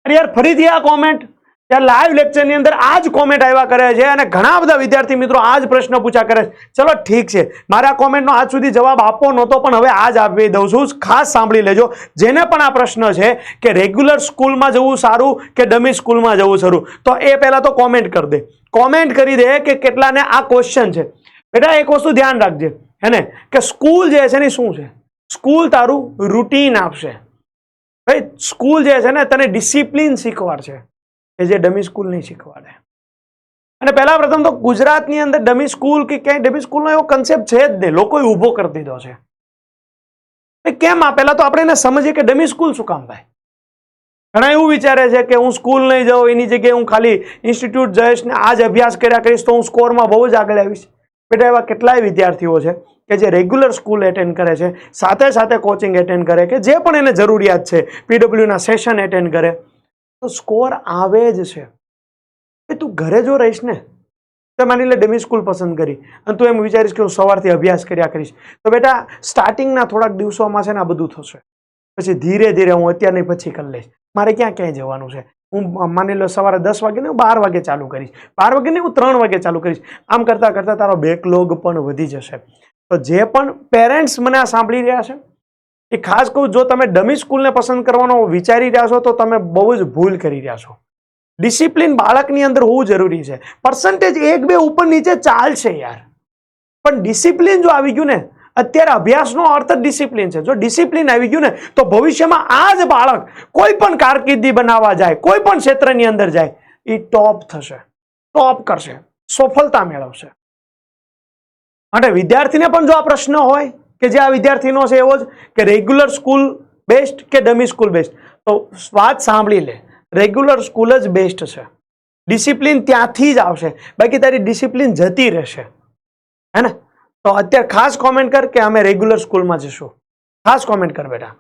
अरे यार फरीथी आ कॉमेंट यार लाइव लेक्चर ની અંદર आज कॉमेंट આવ્યા કરે છે અને ઘણા બધા વિદ્યાર્થી મિત્રો आज પ્રશ્ન પૂછા કરે છે। ચલો ઠીક છે, મારા કોમેન્ટ નો આજ સુધી જવાબ આપવો નહોતો પણ હવે આજ આપી દઉં છું। ખાસ સાંભળી લેજો, જેને પણ આ પ્રશ્ન છે કે રેગ્યુલર સ્કૂલમાં જવું સારું કે ડમી સ્કૂલમાં જવું સારું, તો એ પહેલા તો કોમેન્ટ કરી દે, કોમેન્ટ કરી દે કે કેટલાને આ ક્વેશ્ચન છે। બેટા એક વસ્તુ ધ્યાન રાખજે હે ને કે સ્કૂલ જે છે ને શું છે, સ્કૂલ તારું રૂટીન આપશે ભાઈ। સ્કૂલ જે છે ને તને ડિસિપ્લિન શીખવાડશે કે જે ડમી સ્કૂલ નહીં શીખવાડે। અને પહેલા પ્રથમ તો ગુજરાતની અંદર ડમી સ્કૂલ કે ક્યાંય ડમી સ્કૂલનો એવો કન્સેપ્ટ છે જ નહીં, લોકોએ ઊભો કરી દીધો છે। કેમ? આ પહેલા તો આપણે એને સમજીએ કે ડમી સ્કૂલ શું કામ ભાઈ। ઘણા એવું વિચારે છે કે હું સ્કૂલ નહીં જાઉં, એની જગ્યાએ હું ખાલી ઇન્સ્ટિટ્યૂટ જઈશ ને આ જ અભ્યાસ કર્યા કરીશ તો હું સ્કોરમાં બહુ જ આગળ આવીશ। બેટા એવા કેટલાય વિદ્યાર્થીઓ છે કે જે રેગ્યુલર સ્કૂલ એટેન્ડ કરે છે, સાથે સાથે કોચિંગ એટેન્ડ કરે કે જે પણ એને જરૂરિયાત છે, પીડબ્લ્યુના સેશન એટેન્ડ કરે તો સ્કોર આવે જ છે। તું ઘરે જો રહીશ ને તો માની લે ડમી સ્કૂલ પસંદ કરી અને તું એમ વિચારીશ કે હું સવારથી અભ્યાસ કર્યા કરીશ, તો બેટા સ્ટાર્ટિંગના થોડાક દિવસોમાં છે ને આ બધું થશે, પછી ધીરે ધીરે હું અત્યારની પછી કરી લઈશ। મારે ક્યાંય જવાનું છે, હું માની લો સવારે 10 વાગે ને 12 વાગે ચાલુ કરીશ, 12 વાગે ને હું 3 વાગે ચાલુ કરીશ। આમ કરતાં કરતાં તારો બેકલોગ પણ વધી જશે। તો જે પણ પેરેન્ટ્સ મને આ સાંભળી રહ્યા છે એ ખાસ કહું, જો તમે ડમી સ્કૂલને પસંદ કરવાનો વિચારી રહ્યા છો તો તમે બહુ જ ભૂલ કરી રહ્યા છો। ડિસિપ્લિન બાળકની અંદર હોવું જરૂરી છે। પર્સન્ટેજ 1-2 ઉપર નીચે ચાલશે યાર, પણ ડિસિપ્લિન જો આવી ગયું ને, અત્યારે અભ્યાસનો અર્થ જ ડિસિપ્લિન છે। જો ડિસિપ્લિન આવી ગયું ને તો ભવિષ્યમાં આ જ બાળક કોઈ પણ કારકિર્દી બનાવવા જાય, કોઈ પણ ક્ષેત્રની અંદર જાય, એ ટોપ થશે, ટોપ કરશે, સફળતા મેળવશે। માટે વિદ્યાર્થીને પણ જો આ પ્રશ્ન હોય કે જે આ વિદ્યાર્થીનો છે એવો જ કે રેગ્યુલર સ્કૂલ બેસ્ટ કે ડમી સ્કૂલ બેસ્ટ, તો વાત સાંભળી લે, રેગ્યુલર સ્કૂલ જ બેસ્ટ છે। ડિસિપ્લિન ત્યાંથી જ આવશે, બાકી તારી ડિસિપ્લિન જતી રહેશે, હે ને। તો અત્યારે ખાસ કોમેન્ટ કર કે અમે રેગ્યુલર સ્કૂલમાં જશું, ખાસ કોમેન્ટ કર બેટા।